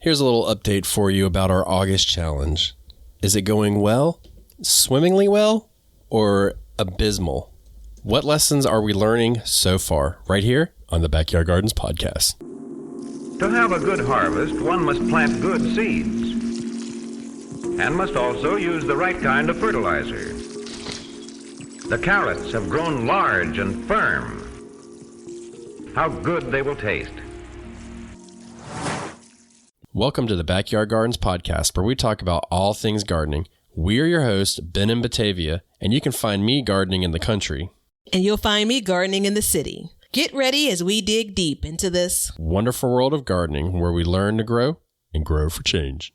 Here's a little update for you about our August challenge. Is it going well, swimmingly well, or abysmal? What lessons are we learning so far right here on the Backyard Gardens podcast? To have a good harvest, one must plant good seeds and must also use the right kind of fertilizer. The carrots have grown large and firm. How good they will taste. Welcome to the Backyard Gardens podcast, where we talk about all things gardening. We're your hosts, Ben and Batavia, and you can find me gardening in the country. And you'll find me gardening in the city. Get ready as we dig deep into this wonderful world of gardening, where we learn to grow and grow for change.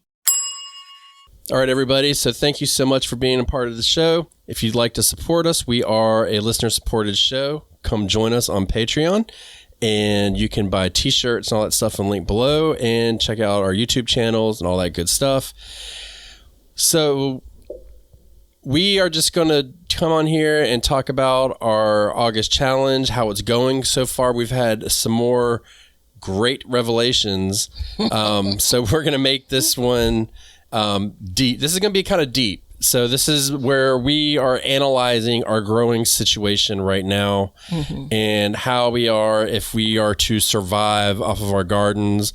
All right, everybody. So thank you so much for being a part of the show. If you'd like to support us, we are a listener-supported show. Come join us on Patreon. And you can buy t-shirts and all that stuff in the link below, and check out our YouTube channels and all that good stuff. So we are just going to come on here and talk about our August challenge, how it's going so far. We've had some more great revelations. So we're going to make this one deep. This is going to be kind of deep. So this is where we are analyzing our growing situation right now, and how we are, if we are to survive off of our gardens.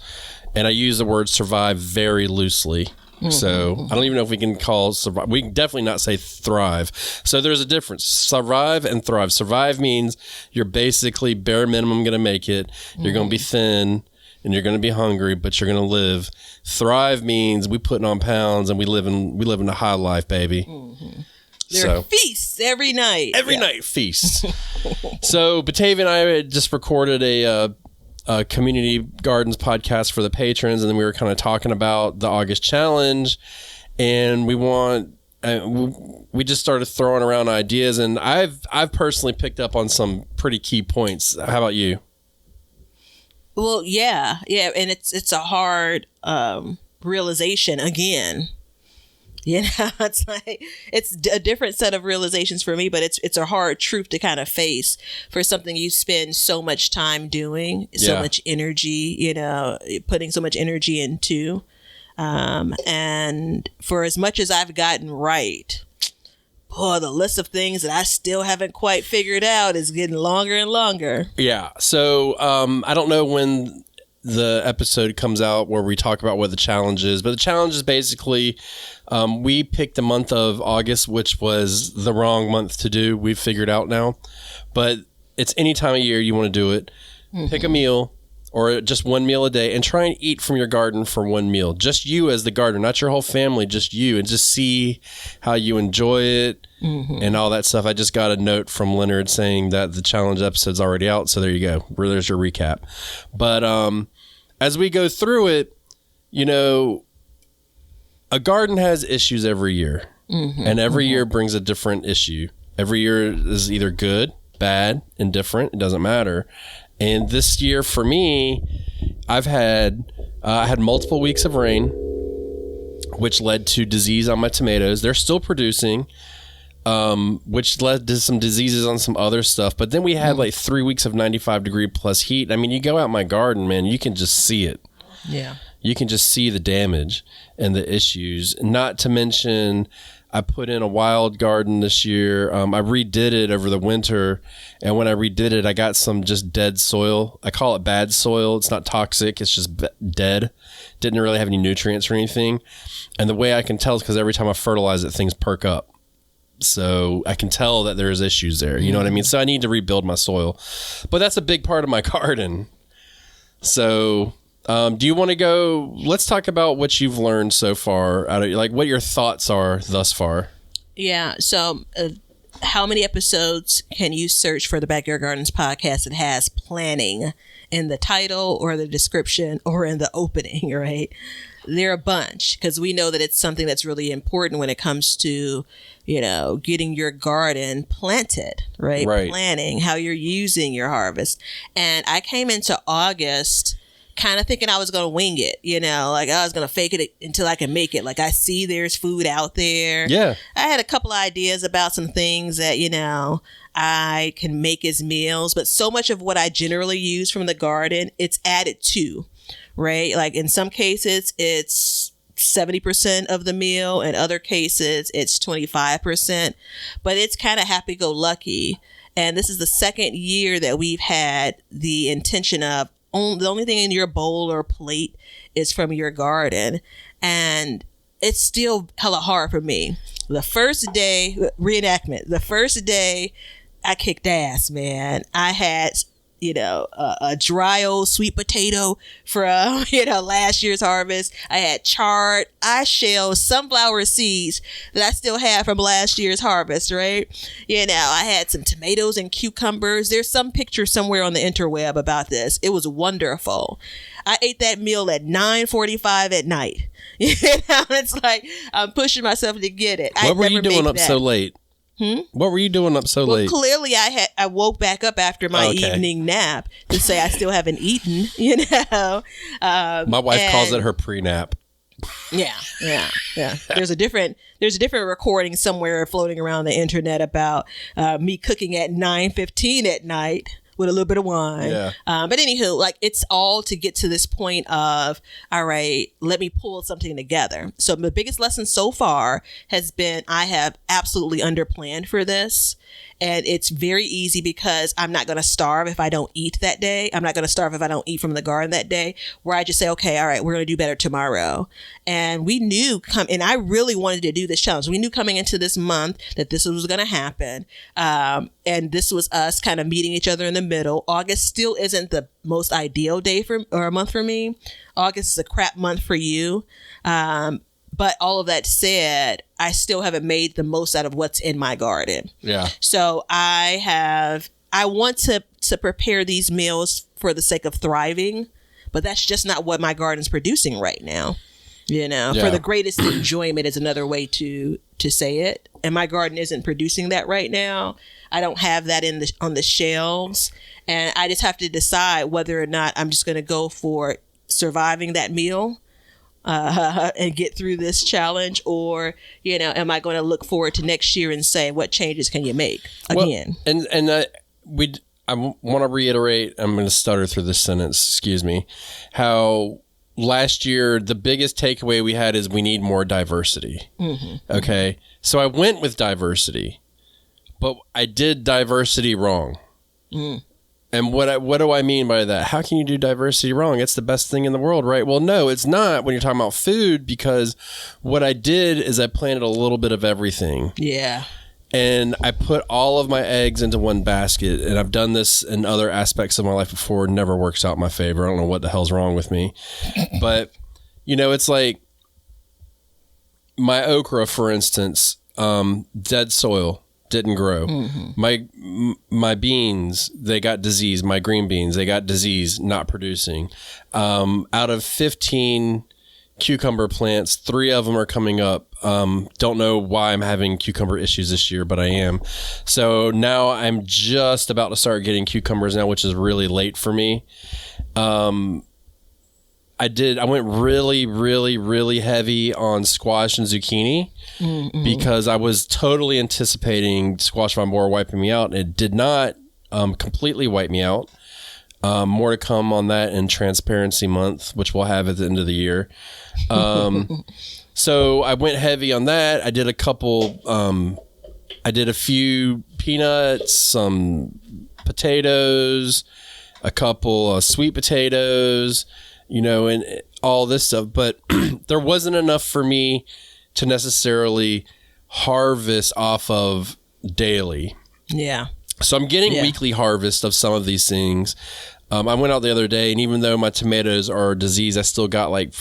And I use the word survive very loosely. So I don't even know if we can call survive. We can definitely not say thrive. So there's a difference. Survive and thrive. Survive means you're basically bare minimum going to make it. You're going to be thin and you're going to be hungry, but you're going to live. Thrive means we putting on pounds and we live in a high life, baby. There are feasts every night. Every night feasts. So Batavia and I just recorded a community gardens podcast for the patrons, and then we were kind of talking about the August challenge, and we just started throwing around ideas, and I've personally picked up on some pretty key points. How about you? Well, yeah, and it's a hard realization again. You know, it's a different set of realizations for me, but it's a hard truth to kind of face for something you spend so much time doing, so much energy, putting so much energy into. And for as much as I've gotten right, boy, the list of things that I still haven't quite figured out is getting longer and longer. Yeah. So I don't know when the episode comes out where we talk about what the challenge is, but the challenge is basically we picked the month of August, which was the wrong month to do. We've figured out now, but it's any time of year you want to do it. Pick a meal, or just one meal a day, and try and eat from your garden for one meal. Just you as the gardener, not your whole family, just you, and just see how you enjoy it and all that stuff. I just got a note from Leonard saying that the challenge episode's already out, so there you go. There's your recap. But as we go through it, a garden has issues every year, and every year brings a different issue. Every year is either good, bad, indifferent. It doesn't matter. And this year for me, I had multiple weeks of rain, which led to disease on my tomatoes. They're still producing, which led to some diseases on some other stuff. But then we had like 3 weeks of 95-degree plus heat. I mean, you go out in my garden, man, you can just see it. Yeah. You can just see the damage and the issues. Not to mention, I put in a wild garden this year. I redid it over the winter, and when I redid it, I got some just dead soil. I call it bad soil. It's not toxic. It's just dead. Didn't really have any nutrients or anything. And the way I can tell is because every time I fertilize it, things perk up. So I can tell that there's issues there. You know what I mean? So I need to rebuild my soil. But that's a big part of my garden. So do you want to go? Let's talk about what you've learned so far, what your thoughts are thus far. Yeah. So how many episodes can you search for the Backyard Gardens podcast that has planning in the title or the description or in the opening, right? There are a bunch, because we know that it's something that's really important when it comes to, getting your garden planted, right? Planning, how you're using your harvest. And I came into August kind of thinking I was going to wing it, like I was going to fake it until I can make it. Like I see there's food out there. Yeah. I had a couple of ideas about some things that, I can make as meals, but so much of what I generally use from the garden, it's added to, right? Like in some cases, it's 70% of the meal. In other cases, it's 25%. But it's kind of happy-go-lucky. And this is the second year that we've had the intention of the only thing in your bowl or plate is from your garden. And it's still hella hard for me. The first day, reenactment, the first day I kicked ass, man. I had, a dry old sweet potato from, last year's harvest. I had chard. I shelled sunflower seeds that I still have from last year's harvest, right? I had some tomatoes and cucumbers. There's some picture somewhere on the interweb about this. It was wonderful. I ate that meal at 9:45 at night. It's like I'm pushing myself to get it. What were you doing up so late? What were you doing up so late? Clearly, I woke back up after my evening nap to say I still haven't eaten. My wife calls it her pre-nap. Yeah. There's a different recording somewhere floating around the internet about me cooking at 9:15 at night with a little bit of wine. Yeah. But anywho, like it's all to get to this point of, all right, let me pull something together. So the biggest lesson so far has been I have absolutely underplanned for this. And it's very easy because I'm not going to starve if I don't eat that day. I'm not going to starve if I don't eat from the garden that day, where I just say, okay, all right, we're going to do better tomorrow. And we knew and I really wanted to do this challenge. We knew coming into this month that this was going to happen. And this was us kind of meeting each other in the middle. August still isn't the most ideal day or a month for me. August is a crap month for you. But all of that said, I still haven't made the most out of what's in my garden. Yeah. So I want to prepare these meals for the sake of thriving, but that's just not what my garden's producing right now. For the greatest enjoyment is another way to say it. And my garden isn't producing that right now. I don't have that on the shelves. And I just have to decide whether or not I'm just going to go for surviving that meal and get through this challenge, or am I going to look forward to next year and say, what changes can you make again? Well, I want to reiterate, I'm going to stutter through this sentence, excuse me, how last year the biggest takeaway we had is we need more diversity. Okay, so I went with diversity, but I did diversity wrong. And what do I mean by that? How can you do diversity wrong? It's the best thing in the world, right? Well, no, it's not when you're talking about food, because what I did is I planted a little bit of everything. Yeah. And I put all of my eggs into one basket. And I've done this in other aspects of my life before. It never works out in my favor. I don't know what the hell's wrong with me. But, it's like my okra, for instance, dead soil. Didn't grow. My beans, they got disease. My green beans, they got disease, not producing. Out of 15 cucumber plants, 3 of them are coming up. Don't know why I'm having cucumber issues this year, but I am. So now I'm just about to start getting cucumbers now, which is really late for me. I went really, really, really heavy on squash and zucchini because I was totally anticipating squash vine borer wiping me out. It did not completely wipe me out. More to come on that in Transparency Month, which we'll have at the end of the year. So I went heavy on that. I did a few peanuts, some potatoes, a couple of sweet potatoes, and all this stuff. But there wasn't enough for me to necessarily harvest off of daily. Yeah. So I'm getting weekly harvest of some of these things. I went out the other day, and even though my tomatoes are diseased, I still got like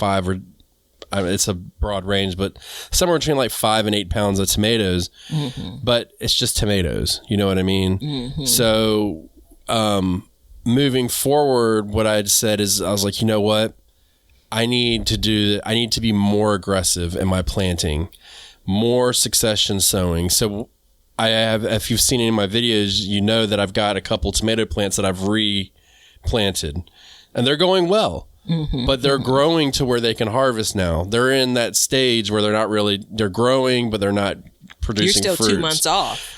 it's a broad range, but somewhere between like 5 and 8 pounds of tomatoes. But it's just tomatoes. You know what I mean? So, moving forward, what I'd said is I was like, you know what? I need to be more aggressive in my planting, more succession sowing. So I have, if you've seen any of my videos, you know that I've got a couple tomato plants that I've replanted, and they're going well, but they're growing to where they can harvest now. They're in that stage where they're growing, but they're not producing fruits. You're still 2 months off.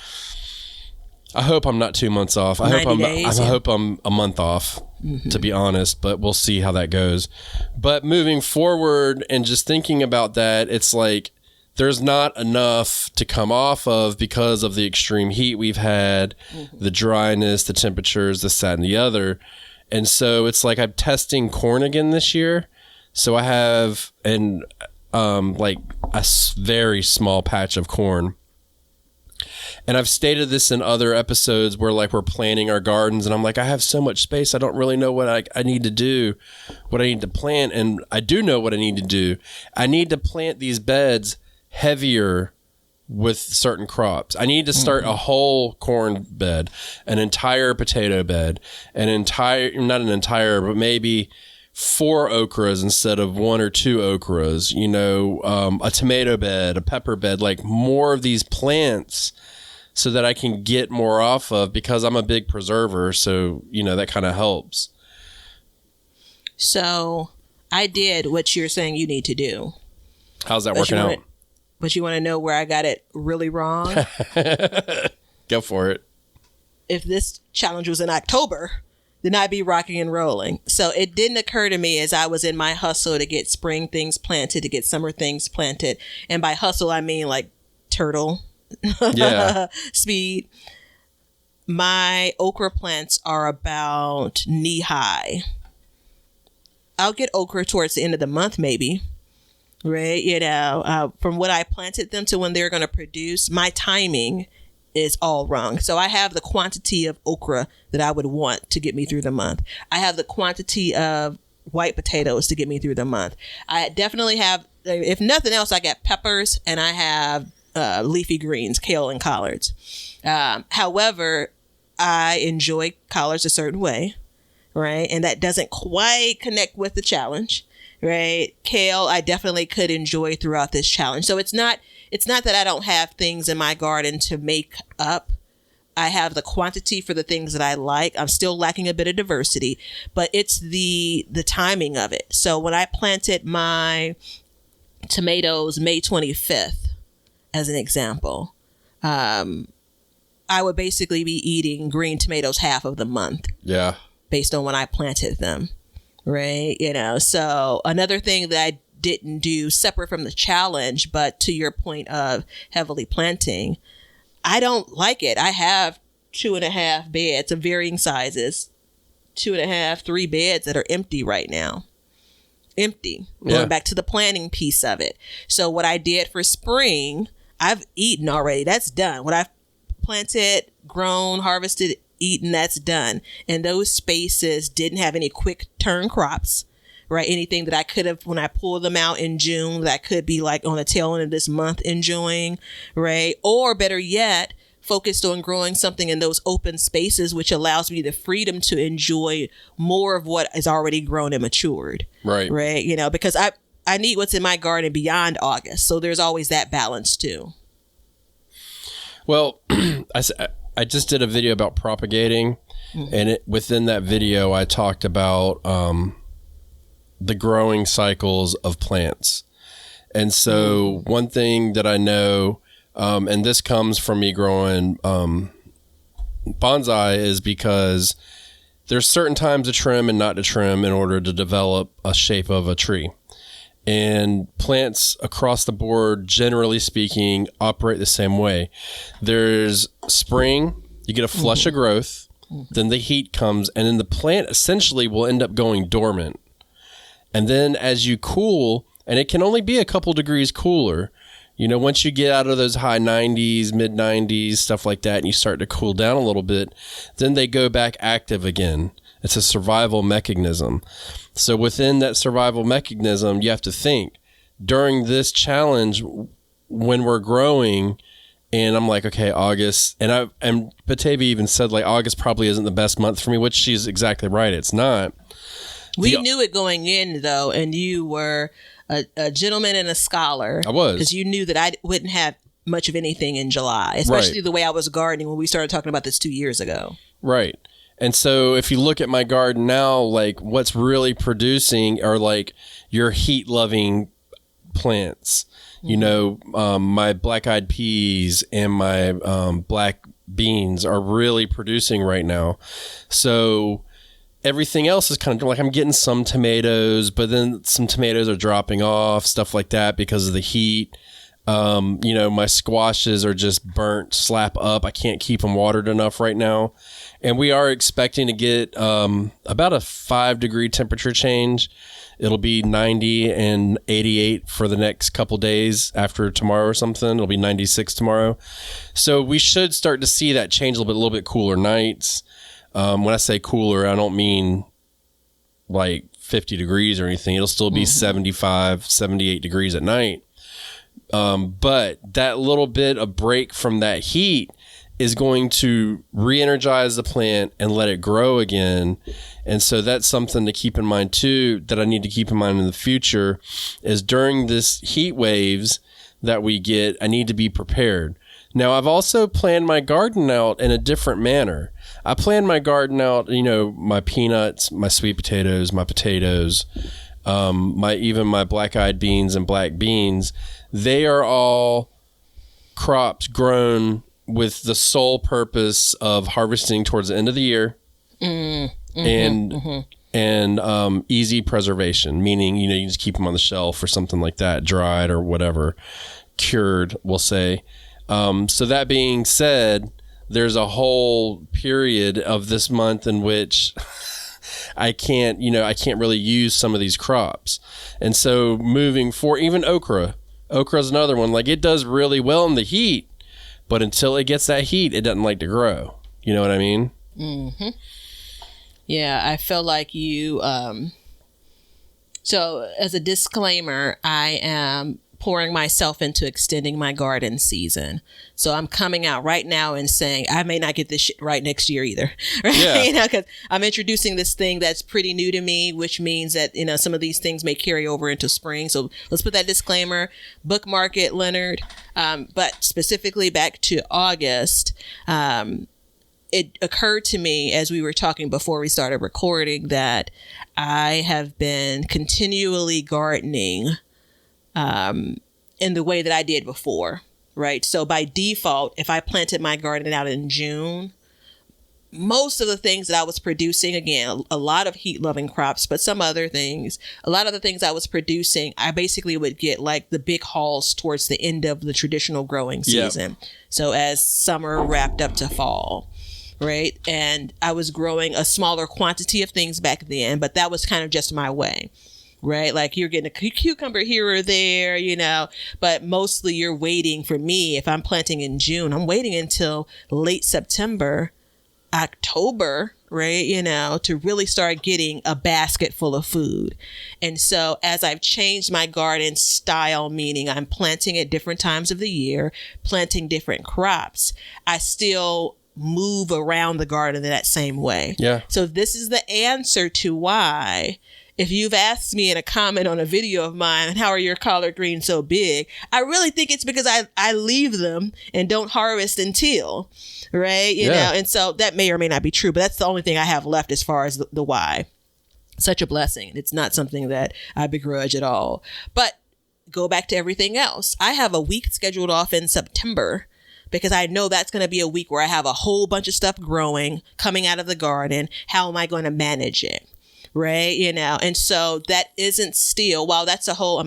I hope I'm not 2 months off. I hope I'm a month off. to be honest, but we'll see how that goes. But moving forward and just thinking about that, it's like there's not enough to come off of because of the extreme heat we've had, the dryness, the temperatures, this, that, and the other. And so it's like I'm testing corn again this year. So I have like a very small patch of corn. And I've stated this in other episodes where like we're planting our gardens and I'm like, I have so much space. I don't really know what I need to do, what I need to plant. And I do know what I need to do. I need to plant these beds heavier with certain crops. I need to start a whole corn bed, an entire potato bed, not an entire, but maybe 4 okras instead of 1 or 2 okras, a tomato bed, a pepper bed, like more of these plants so that I can get more off of, because I'm a big preserver. So, that kind of helps. So I did what you're saying you need to do. How's that working out? But you want to know where I got it really wrong? Go for it. If this challenge was in October, then I'd be rocking and rolling. So it didn't occur to me as I was in my hustle to get spring things planted, to get summer things planted. And by hustle, I mean like turtle speed. My okra plants are about knee high. I'll get okra towards the end of the month, maybe. Right. From what I planted them to when they're going to produce, my timing is all wrong. So I have the quantity of okra that I would want to get me through the month. I have the quantity of white potatoes to get me through the month. I definitely have, if nothing else, I got peppers and I have leafy greens, kale and collards. However, I enjoy collards a certain way, right? And that doesn't quite connect with the challenge. Right. Kale, I definitely could enjoy throughout this challenge. So it's not that I don't have things in my garden to make up. I have the quantity for the things that I like. I'm still lacking a bit of diversity, but it's the timing of it. So when I planted my tomatoes May 25th, as an example, I would basically be eating green tomatoes half of the month. Yeah. Based on when I planted them. Right. So another thing that I didn't do separate from the challenge, but to your point of heavily planting, I don't like it. I have 2.5 beds of varying sizes, 2.5, 3 beds that are empty right now. Empty. Going back to the planting piece of it. So what I did for spring, I've eaten already. That's done. What I've planted, grown, harvested, eaten, that's done. And those spaces didn't have any quick turn crops, right? Anything that I could have, when I pulled them out in June, that could be like on the tail end of this month enjoying, right? Or better yet, focused on growing something in those open spaces, which allows me the freedom to enjoy more of what is already grown and matured. Right. Right. Because I need what's in my garden beyond August. So there's always that balance too. Well, I just did a video about propagating, and within that video, I talked about the growing cycles of plants. And so one thing that I know, and this comes from me growing bonsai, is because there's certain times to trim and not to trim in order to develop a shape of a tree. And plants across the board, generally speaking, operate the same way. There's spring, you get a flush of growth, then the heat comes, and then the plant essentially will end up going dormant. And then as you cool, and it can only be a couple degrees cooler, once you get out of those high 90s, mid 90s, stuff like that, and you start to cool down a little bit, then they go back active again. It's a survival mechanism. So within that survival mechanism, you have to think during this challenge when we're growing, and I'm like, okay, August, and Batavia even said like August probably isn't the best month for me, which she's exactly right. It's not. We knew it going in though, and you were a gentleman and a scholar. I was. Because you knew that I wouldn't have much of anything in July, especially the way I was gardening when we started talking about this 2 years ago. Right. And so if you look at my garden now, like what's really producing are like your heat loving plants, my black-eyed peas and my black beans are really producing right now. So, everything else is kind of like I'm getting some tomatoes, but then some tomatoes are dropping off, stuff like that because of the heat. My squashes are just burnt slap up. I can't keep them watered enough right now. And we are expecting to get about a 5-degree temperature change. It'll be 90 and 88 for the next couple days after tomorrow or something. It'll be 96 tomorrow. So we should start to see that change a little bit cooler nights. When I say cooler, I don't mean like 50 degrees or anything. It'll still be 75, 78 degrees at night. But that little bit of break from that heat is going to re-energize the plant and let it grow again. And so that's something to keep in mind too, that I need to keep in mind in the future, is during this heat waves that we get, I need to be prepared. Now, I've also planned my garden out in a different manner. I planned my garden out, my peanuts, my sweet potatoes, my potatoes, my black-eyed beans and black beans. They are all crops grown with the sole purpose of harvesting towards the end of the year and easy preservation, meaning, you just keep them on the shelf or something like that, dried or whatever, cured, we'll say. So that being said, there's a whole period of this month in which I can't really use some of these crops. And so moving forward, even okra is another one. Like, it does really well in the heat, but until it gets that heat, it doesn't like to grow. You know what I mean? Mm-hmm. Yeah, I feel like you. So as a disclaimer, I am pouring myself into extending my garden season. So I'm coming out right now and saying I may not get this shit right next year either. Right? Yeah. Because I'm introducing this thing that's pretty new to me, which means that, some of these things may carry over into spring. So let's put that disclaimer, bookmark it, Leonard. But specifically back to August, it occurred to me as we were talking before we started recording that I have been continually gardening in the way that I did before, right? So by default, if I planted my garden out in June, most of the things that I was producing, again, a lot of heat-loving crops, but some other things, a lot of the things I was producing, I basically would get like the big hauls towards the end of the traditional growing season. Yep. So as summer wrapped up to fall, right? And I was growing a smaller quantity of things back then, but that was kind of just my way. Right? Like, you're getting a cucumber here or there, but mostly you're waiting. For me, if I'm planting in June, I'm waiting until late September, October, right? To really start getting a basket full of food. And so as I've changed my garden style, meaning I'm planting at different times of the year, planting different crops, I still move around the garden in that same way. Yeah. So this is the answer to why, if you've asked me in a comment on a video of mine, how are your collard greens so big? I really think it's because I leave them and don't harvest until, right? You know, and so that may or may not be true, but that's the only thing I have left as far as the why. Such a blessing. It's not something that I begrudge at all. But go back to everything else. I have a week scheduled off in September because I know that's going to be a week where I have a whole bunch of stuff growing, coming out of the garden. How am I going to manage it? Right. And so that isn't still, while that's a whole,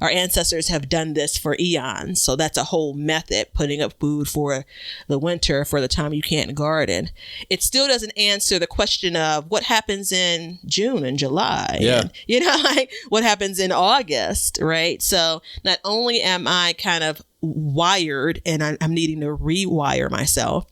our ancestors have done this for eons. So that's a whole method, putting up food for the winter, for the time you can't garden. It still doesn't answer the question of what happens in June and July. Yeah. And, what happens in August. Right. So not only am I kind of wired and I'm needing to rewire myself.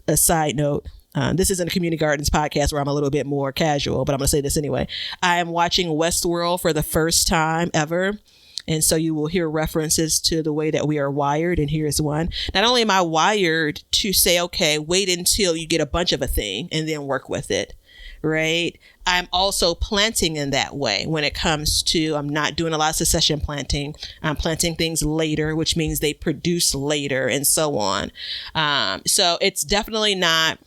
A side note. This isn't a community gardens podcast where I'm a little bit more casual, but I'm going to say this anyway. I am watching Westworld for the first time ever. And so you will hear references to the way that we are wired. And here's one. Not only am I wired to say, okay, wait until you get a bunch of a thing and then work with it. Right. I'm also planting in that way when it comes to, I'm not doing a lot of succession planting. I'm planting things later, which means they produce later and so on. So it's definitely not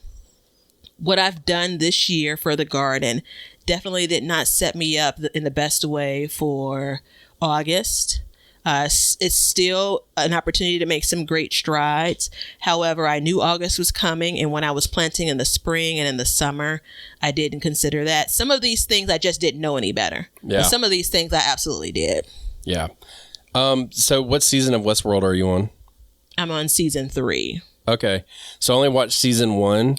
what I've done this year for the garden. Definitely did not set me up in the best way for August. It's still an opportunity to make some great strides. However, I knew August was coming, and when I was planting in the spring and in the summer, I didn't consider that. Some of these things I just didn't know any better. Yeah. And some of these things I absolutely did. Yeah. So what season of Westworld are you on? I'm on season 3. Okay. So I only watched season 1,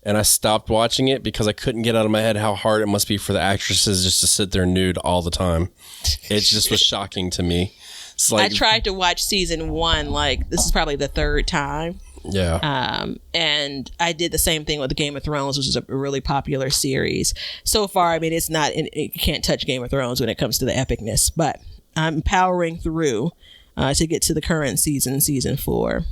and I stopped watching it because I couldn't get out of my head how hard it must be for the actresses just to sit there nude all the time. It just was shocking to me. It's like, I tried to watch season 1, like this is probably the 3rd time. yeah. And I did the same thing with Game of Thrones, which is a really popular series. So far, I mean, it can't touch Game of Thrones when it comes to the epicness, but I'm powering through to get to the current season 4.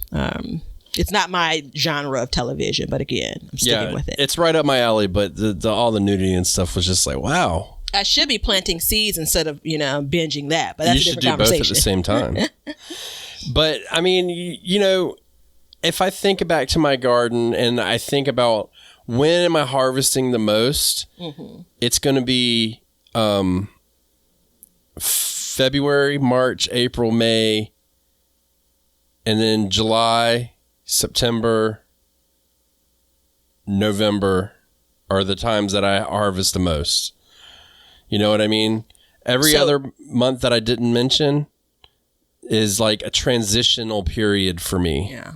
It's not my genre of television, but again, I'm sticking with it. It's right up my alley, but all the nudity and stuff was just like, wow. I should be planting seeds instead of, binging that, but that's You a should different do both conversation. at the same time. But I mean, if I think back to my garden and I think about when am I harvesting the most, it's going to be February, March, April, May, and then July, September, November are the times that I harvest the most. You know what I mean? Every other month that I didn't mention is like a transitional period for me. Yeah.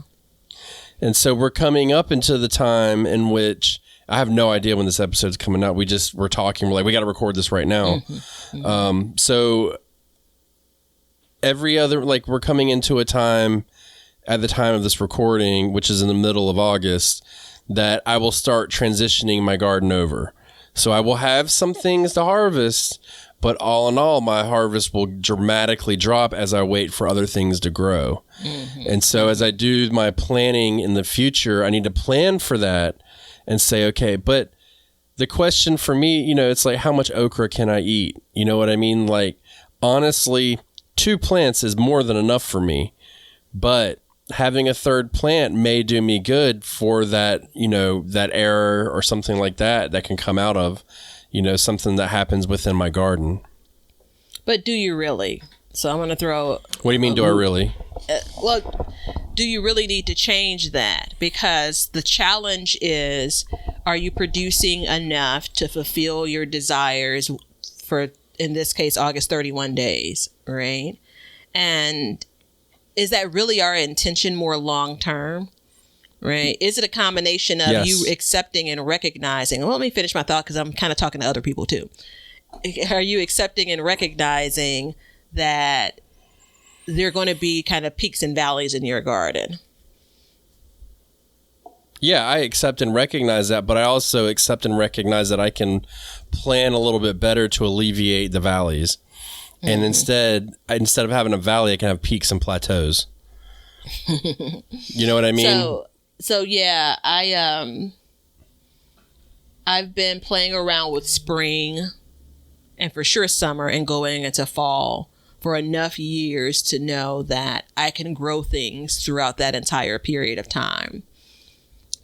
And so we're coming up into the time in which I have no idea when this episode's coming out. We're talking. We're like, we got to record this right now. So every other, like we're coming into a time at the time of this recording, which is in the middle of August, that I will start transitioning my garden over. So I will have some things to harvest, but all in all, my harvest will dramatically drop as I wait for other things to grow. And so as I do my planning in the future, I need to plan for that and say, okay, but the question for me, it's like, how much okra can I eat? You know what I mean? Like, honestly, 2 plants is more than enough for me, but having a 3rd plant may do me good for that, that error or something like that can come out of, something that happens within my garden. But do you really? So I'm going to throw... What do you mean, do I really? Do you really need to change that? Because the challenge is, are you producing enough to fulfill your desires for, in this case, August 31 days, right? And is that really our intention more long term? Right? Is it a combination of you accepting and recognizing? Well, let me finish my thought because I'm kind of talking to other people too. Are you accepting and recognizing that there are going to be kind of peaks and valleys in your garden? Yeah, I accept and recognize that, but I also accept and recognize that I can plan a little bit better to alleviate the valleys. And instead of having a valley, I can have peaks and plateaus. You know what I mean? So yeah, I've been playing around with spring and for sure summer and going into fall for enough years to know that I can grow things throughout that entire period of time.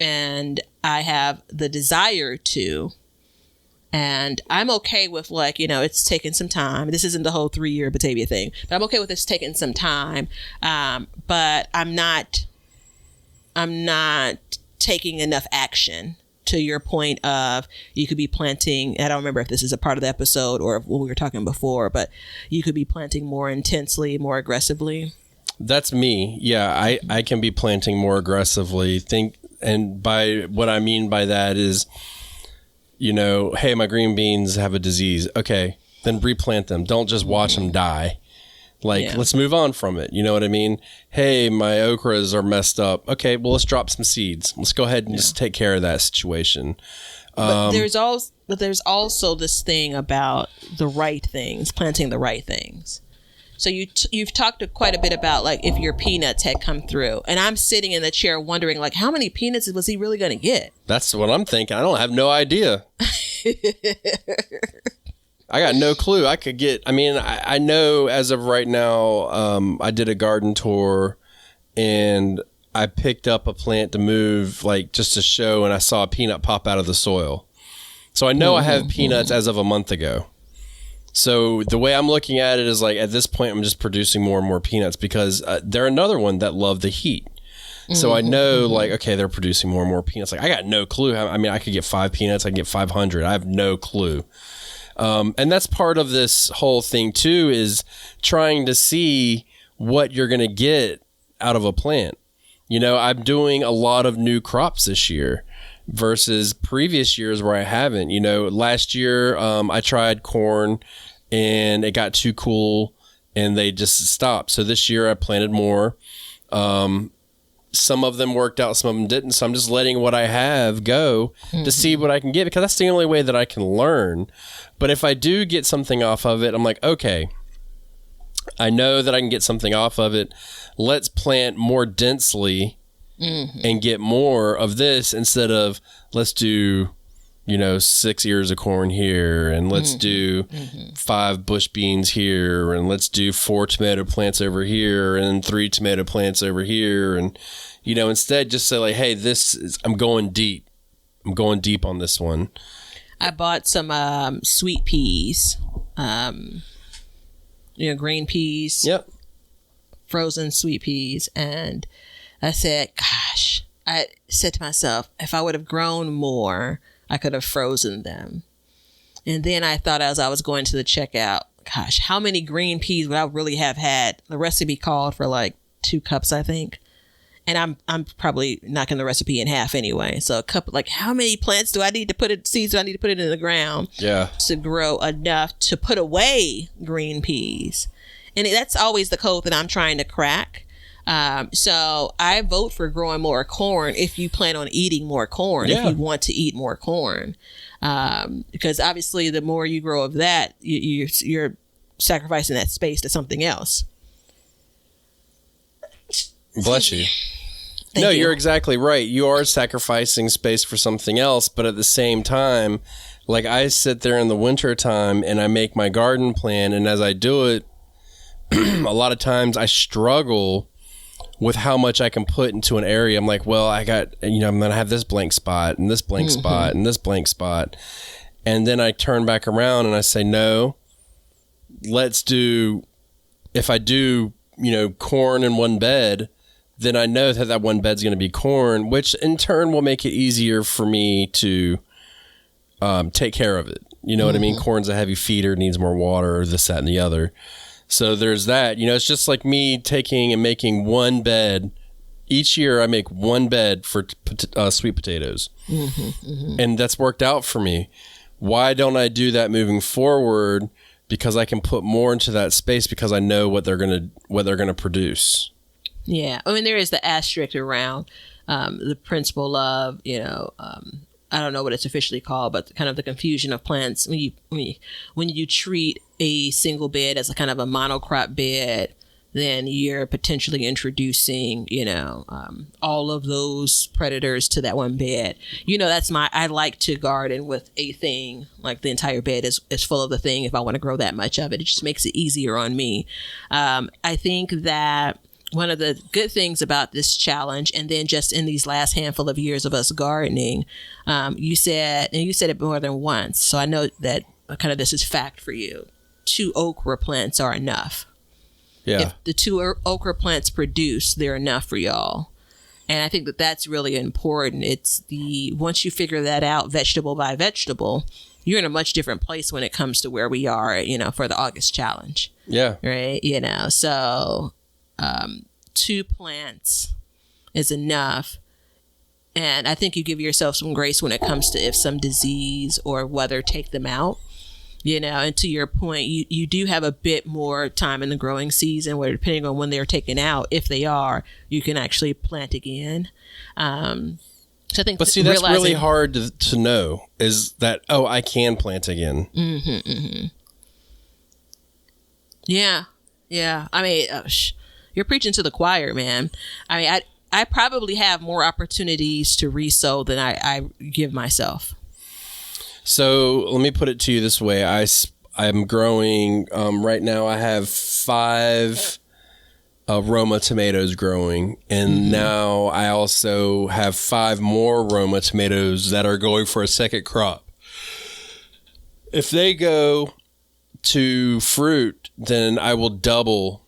And I have the desire to. And I'm okay with it's taking some time. This isn't the whole 3-year Batavia thing, but I'm okay with this taking some time. But I'm not taking enough action to your point of you could be planting. I don't remember if this is a part of the episode or what we were talking before, but you could be planting more intensely, more aggressively. That's me. Yeah, I can be planting more aggressively. And by what I mean by that is, hey, my green beans have a disease. Okay, then replant them. Don't just watch them die. Let's move on from it. You know what I mean? Hey, my okras are messed up. Okay, well, let's drop some seeds. Let's go ahead and just take care of that situation. But there's also this thing about the right things, planting the right things. So you've talked quite a bit about if your peanuts had come through, and I'm sitting in the chair wondering how many peanuts was he really going to get? That's what I'm thinking. I have no idea. I got no clue. I know as of right now, I did a garden tour and I picked up a plant to move just to show, and I saw a peanut pop out of the soil. So I know I have peanuts as of a month ago. So the way I'm looking at it is like at this point, I'm just producing more and more peanuts because they're another one that love the heat. So I know like, okay, they're producing more and more peanuts. Like I got no clue. I mean, I could get 5 peanuts. I can get 500. I have no clue. And that's part of this whole thing too, is trying to see what you're going to get out of a plant. You know, I'm doing a lot of new crops this year versus previous years where I haven't. You know, last year I tried corn and it got too cool and they just stopped. So this year I planted more. Some of them worked out, some of them didn't. So I'm just letting what I have go to see what I can get because that's the only way that I can learn. But if I do get something off of it, I'm like, okay, I know that I can get something off of it. Let's plant more densely and get more of this instead of let's do, 6 ears of corn here and let's do 5 bush beans here and let's do 4 tomato plants over here and 3 tomato plants over here. And, instead just say like, hey, I'm going deep. I'm going deep on this one. I bought some sweet peas, green peas. Yep. Frozen sweet peas. And I said, gosh, I said to myself, if I would have grown more, I could have frozen them. And then I thought as I was going to the checkout, gosh, how many green peas would I really have had? The recipe called for like 2 cups, I think. And I'm probably knocking the recipe in half anyway. So a cup, like how many plants do I need to seeds do I need to put it in the ground to grow enough to put away green peas? And that's always the code that I'm trying to crack. So I vote for growing more corn if you plan on eating more corn, if you want to eat more corn. Because obviously the more you grow of that, you're sacrificing that space to something else. Bless you. Thank you. You're exactly right. You are sacrificing space for something else, but at the same time, like I sit there in the winter time and I make my garden plan, and as I do it, a lot of times I struggle with how much I can put into an area. I'm like, well, I'm going to have this blank spot and this blank spot and this blank spot. And then I turn back around and I say, no, if I do, corn in one bed, then I know that one bed's going to be corn, which in turn will make it easier for me to take care of it. You know what I mean? Corn's a heavy feeder, needs more water, this, that, and the other. So there's that. It's just like me taking and making one bed. Each year I make one bed for sweet potatoes. And that's worked out for me. Why don't I do that moving forward? Because I can put more into that space because I know what they're gonna produce. Yeah, I mean there is the asterisk around the principle of I don't know what it's officially called, but kind of the confusion of plants when you treat a single bed as a kind of a monocrop bed, then you're potentially introducing all of those predators to that one bed. I like to garden with a thing, like the entire bed is full of the thing if I want to grow that much of it. It just makes it easier on me. I think that one of the good things about this challenge, and then just in these last handful of years of us gardening, you said it more than once, so I know that kind of this is fact for you. 2 okra plants are enough. Yeah. If the 2 okra plants produce, they're enough for y'all. And I think that that's really important. Once you figure that out vegetable by vegetable, you're in a much different place when it comes to where we are, for the August challenge. Yeah. Right. So 2 plants is enough. And I think you give yourself some grace when it comes to if some disease or weather take them out. And to your point, you do have a bit more time in the growing season where depending on when they're taken out, if they are, you can actually plant again. So I think, but see, that's really hard to know is that, I can plant again. Yeah. I mean, you're preaching to the choir, man. I mean, I probably have more opportunities to resow than I give myself. So let me put it to you this way. I'm growing, right now I have 5 Roma tomatoes growing. And now I also have 5 more Roma tomatoes that are going for a second crop. If they go to fruit, then I will double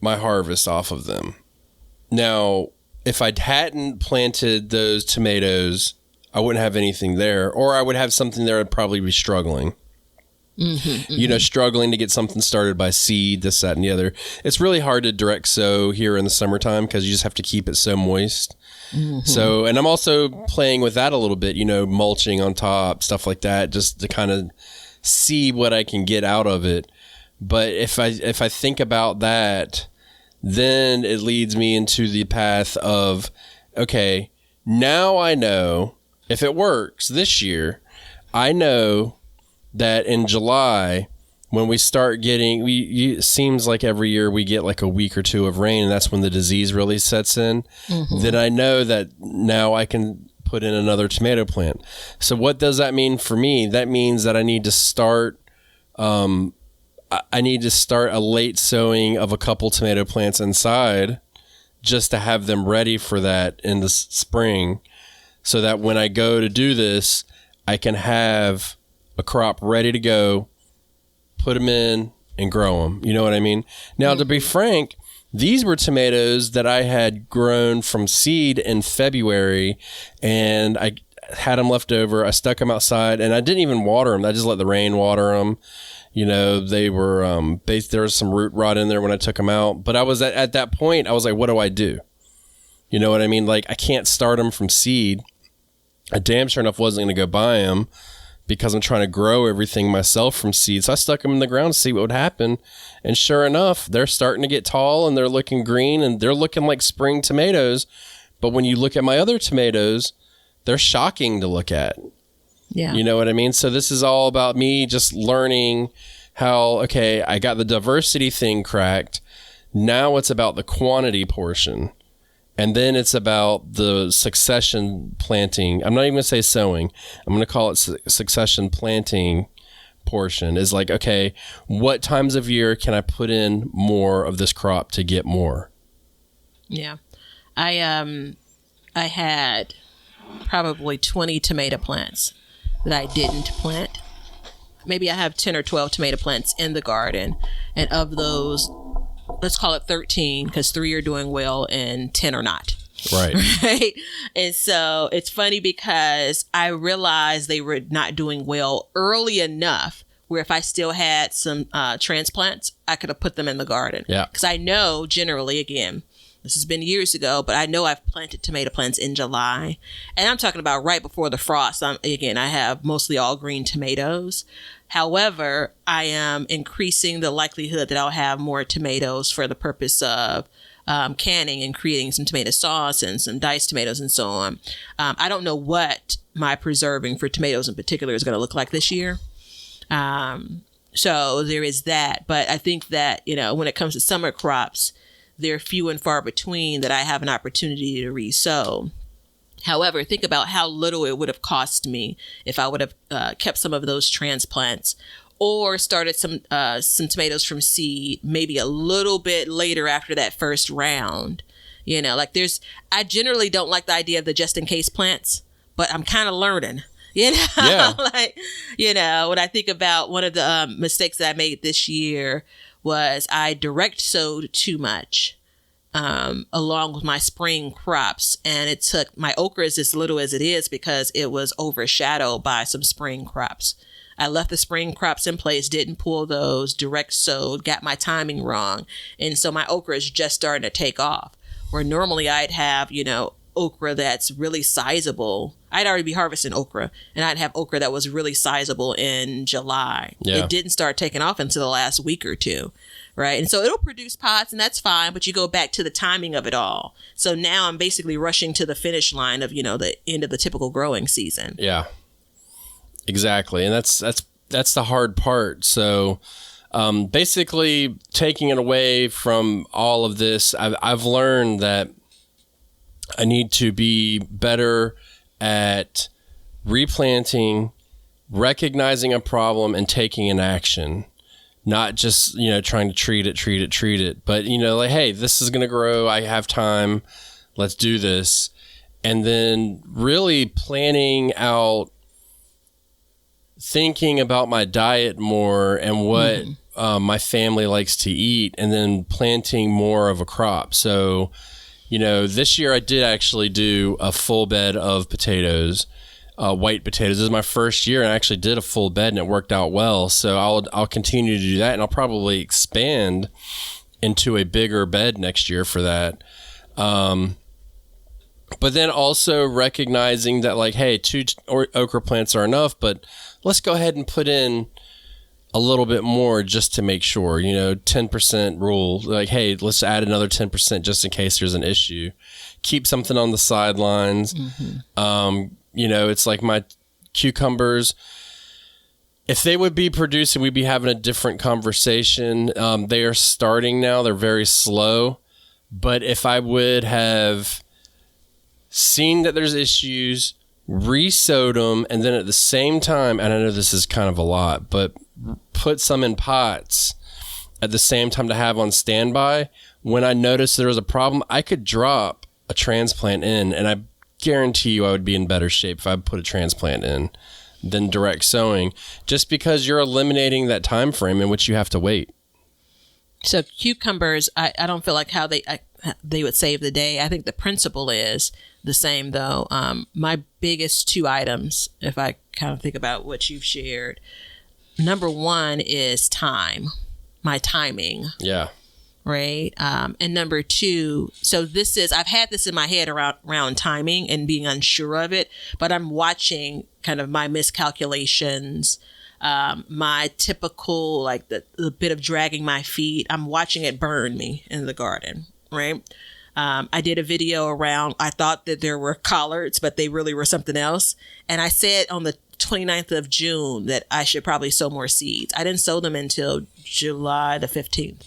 my harvest off of them. Now, if I hadn't planted those tomatoes, I wouldn't have anything there, or I would have something there I'd probably be struggling. Struggling to get something started by seed, this, that, and the other. It's really hard to direct sow here in the summertime because you just have to keep it so moist. So, and I'm also playing with that a little bit, mulching on top, stuff like that, just to kind of see what I can get out of it. But if I think about that, then it leads me into the path of, okay, now I know if it works this year, I know that in July, when we start getting, it seems like every year we get like a week or two of rain, and that's when the disease really sets in. Then I know that now I can put in another tomato plant. So what does that mean for me? That means that I need to start a late sowing of a couple tomato plants inside just to have them ready for that in the spring, so that when I go to do this, I can have a crop ready to go, put them in and grow them. You know what I mean? Now, to be frank, these were tomatoes that I had grown from seed in February, and I had them left over. I stuck them outside, and I didn't even water them. I just let the rain water them. They were, there was some root rot in there when I took them out. But I was at that point, I was like, what do I do? You know what I mean? Like, I can't start them from seed. I damn sure enough wasn't going to go buy them because I'm trying to grow everything myself from seed. So I stuck them in the ground to see what would happen. And sure enough, they're starting to get tall and they're looking green and they're looking like spring tomatoes. But when you look at my other tomatoes, they're shocking to look at. Yeah. You know what I mean? So this is all about me just learning how, okay, I got the diversity thing cracked. Now it's about the quantity portion. And then it's about the succession planting. I'm not even going to say sowing. I'm going to call it succession planting portion. Is like, okay, what times of year can I put in more of this crop to get more? Yeah. I had probably 20 tomato plants that I didn't plant. Maybe I have 10 or 12 tomato plants in the garden. And of those, let's call it 13, because 3 are doing well and 10 are not. Right. Right. And so it's funny because I realized they were not doing well early enough where if I still had some transplants, I could have put them in the garden. Yeah. Because I know generally, again, this has been years ago, but I know I've planted tomato plants in July. And I'm talking about right before the frost. I have mostly all green tomatoes. However, I am increasing the likelihood that I'll have more tomatoes for the purpose of canning and creating some tomato sauce and some diced tomatoes and so on. I don't know what my preserving for tomatoes in particular is going to look like this year. So there is that. But I think that, when it comes to summer crops, they're few and far between that I have an opportunity to resow. However, think about how little it would have cost me if I would have kept some of those transplants or started some tomatoes from seed maybe a little bit later after that first round. I generally don't like the idea of the just in case plants, but I'm kind of learning. Yeah. When I think about one of the mistakes that I made this year was I direct sowed too much along with my spring crops. And it took my okra is as little as it is because it was overshadowed by some spring crops. I left the spring crops in place, didn't pull those, direct sowed, got my timing wrong. And so my okra is just starting to take off. Where normally I'd have, okra that's really sizable. I'd already be harvesting okra, and I'd have okra that was really sizable in July. Yeah. It didn't start taking off until the last week or two, right? And so it'll produce pods, and that's fine, but you go back to the timing of it all. So now I'm basically rushing to the finish line of, the end of the typical growing season. Yeah, exactly. And that's the hard part. So basically taking it away from all of this, I've learned that I need to be better at replanting, recognizing a problem, and taking an action. Not just, trying to treat it. But, like, hey, this is going to grow. I have time. Let's do this. And then really planning out thinking about my diet more and what my family likes to eat, and then planting more of a crop. So, this year I did actually do a full bed of potatoes, white potatoes. This is my first year, and I actually did a full bed, and it worked out well. So I'll continue to do that, and I'll probably expand into a bigger bed next year for that. But then also recognizing that, like, hey, 2 okra plants are enough, but let's go ahead and put in a little bit more just to make sure, 10% rule. Like, hey, let's add another 10% just in case there's an issue. Keep something on the sidelines. It's like my cucumbers. If they would be producing, we'd be having a different conversation. They are starting now. They're very slow. But if I would have seen that there's issues, re-sowed them, and then at the same time, and I know this is kind of a lot, but put some in pots at the same time to have on standby, when I noticed there was a problem, I could drop a transplant in, and I guarantee you I would be in better shape if I put a transplant in than direct sowing, just because you're eliminating that time frame in which you have to wait. So cucumbers, I don't feel like how they would save the day. I think the principle is the same, though. My biggest 2 items, if I kind of think about what you've shared, number 1 is time, my timing. Yeah. Right. And number 2, so I've had this in my head around timing and being unsure of it, but I'm watching kind of my miscalculations, my typical, like the bit of dragging my feet. I'm watching it burn me in the garden. Right. I did a video around, I thought that there were collards, but they really were something else. And I said on the 29th of June that I should probably sow more seeds. I didn't sow them until July the 15th.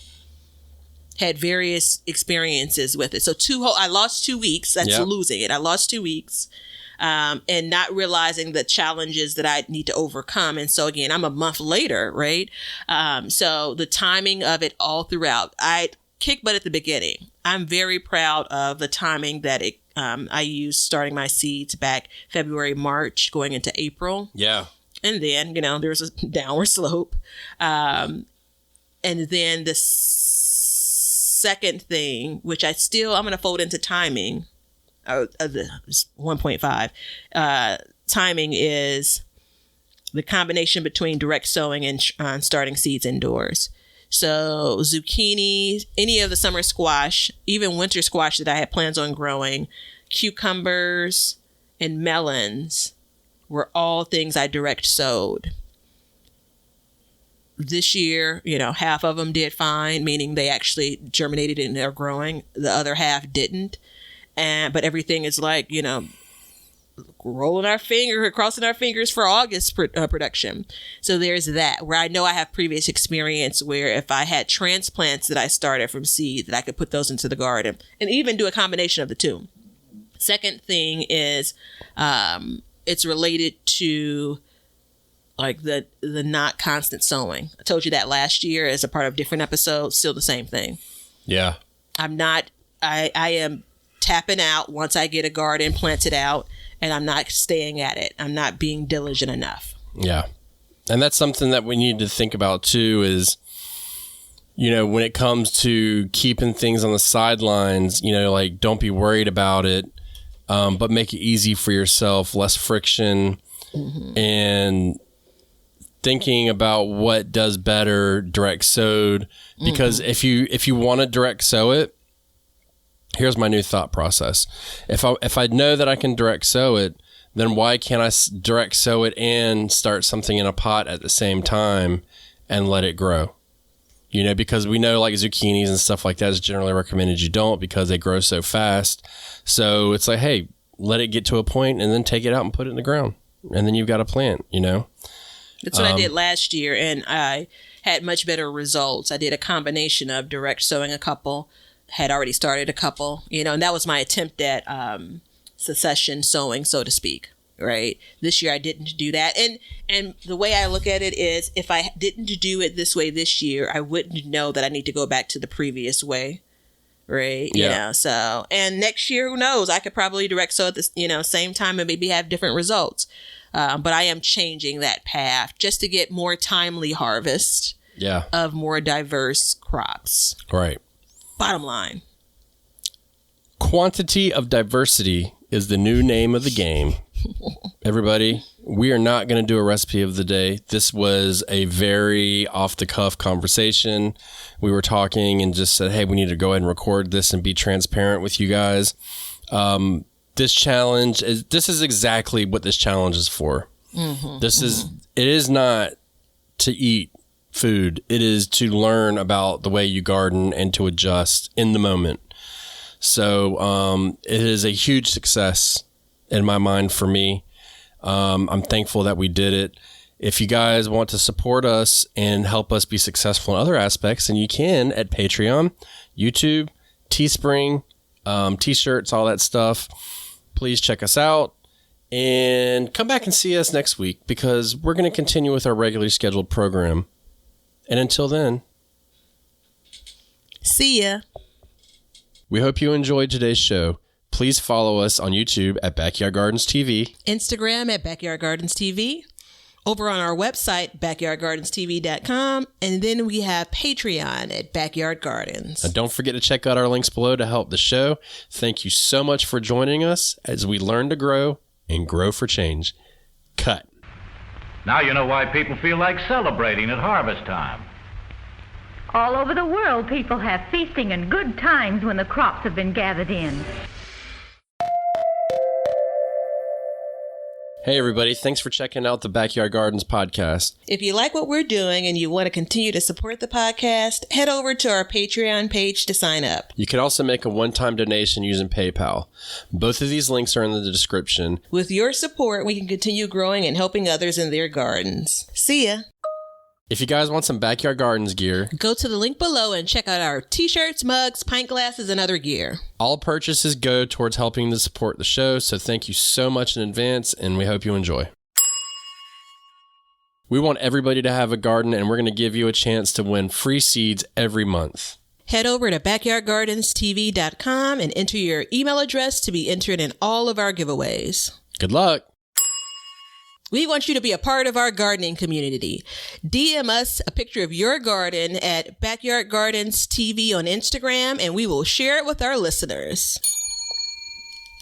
Had various experiences with it. So I lost 2 weeks. That's losing it. I lost 2 weeks. And not realizing the challenges that I need to overcome. And so again, I'm a month later, right? So the timing of it all throughout, I kick butt at the beginning. I'm very proud of the timing that I used starting my seeds back February, March, going into April. Yeah. And then, there was a downward slope. And then the second thing, which I'm going to fold into timing, of the 1.5, timing is the combination between direct sowing and starting seeds indoors. So zucchini, any of the summer squash, even winter squash that I had plans on growing, cucumbers and melons were all things I direct sowed. This year, half of them did fine, meaning they actually germinated and they're growing. The other half didn't. But everything is like, crossing our fingers for August production. So there's that, where I know I have previous experience where if I had transplants that I started from seed, that I could put those into the garden and even do a combination of the 2. Second thing is, it's related to like the not constant sowing. I told you that last year as a part of different episodes, still the same thing. Yeah. I am tapping out once I get a garden planted out, and I'm not staying at it. I'm not being diligent enough. Yeah. And that's something that we need to think about too is, when it comes to keeping things on the sidelines, like don't be worried about it, but make it easy for yourself, less friction, and thinking about what does better, direct sowed. Because if you want to direct sow it, here's my new thought process. If I know that I can direct sow it, then why can't I direct sow it and start something in a pot at the same time and let it grow? Because we know like zucchinis and stuff like that is generally recommended you don't, because they grow so fast. So it's like, hey, let it get to a point and then take it out and put it in the ground. And then you've got a plant, That's what I did last year, and I had much better results. I did a combination of direct sowing a couple, had already started a couple, and that was my attempt at succession sowing, so to speak, right? This year I didn't do that. And the way I look at it is, if I didn't do it this way this year, I wouldn't know that I need to go back to the previous way, right? Yeah. So, and next year, who knows? I could probably direct sow at the same time and maybe have different results. But I am changing that path just to get more timely harvest of more diverse crops. Right. Bottom line. Quantity of diversity is the new name of the game. Everybody, we are not going to do a recipe of the day. This was a very off-the-cuff conversation. We were talking and just said, hey, we need to go ahead and record this and be transparent with you guys. This is exactly what this challenge is for. It is not to eat food. It is to learn about the way you garden and to adjust in the moment. So it is a huge success in my mind for me. I'm thankful that we did it. If you guys want to support us and help us be successful in other aspects, then you can at Patreon, YouTube, Teespring, t-shirts, all that stuff. Please check us out and come back and see us next week because we're going to continue with our regularly scheduled program. And until then, see ya. We hope you enjoyed today's show. Please follow us on YouTube at Backyard Gardens TV, Instagram at Backyard Gardens TV, over on our website, backyardgardenstv.com, and then we have Patreon at Backyard Gardens. And don't forget to check out our links below to help the show. Thank you so much for joining us as we learn to grow and grow for change. Cut. Now you know why people feel like celebrating at harvest time. All over the world, people have feasting and good times when the crops have been gathered in. Hey, everybody. Thanks for checking out the Backyard Gardens podcast. If you like what we're doing and you want to continue to support the podcast, head over to our Patreon page to sign up. You can also make a one-time donation using PayPal. Both of these links are in the description. With your support, we can continue growing and helping others in their gardens. See ya. If you guys want some Backyard Gardens gear, go to the link below and check out our t-shirts, mugs, pint glasses, and other gear. All purchases go towards helping to support the show, so thank you so much in advance, and we hope you enjoy. We want everybody to have a garden, and we're going to give you a chance to win free seeds every month. Head over to backyardgardenstv.com and enter your email address to be entered in all of our giveaways. Good luck. We want you to be a part of our gardening community. DM us a picture of your garden at Backyard Gardens TV on Instagram, and we will share it with our listeners.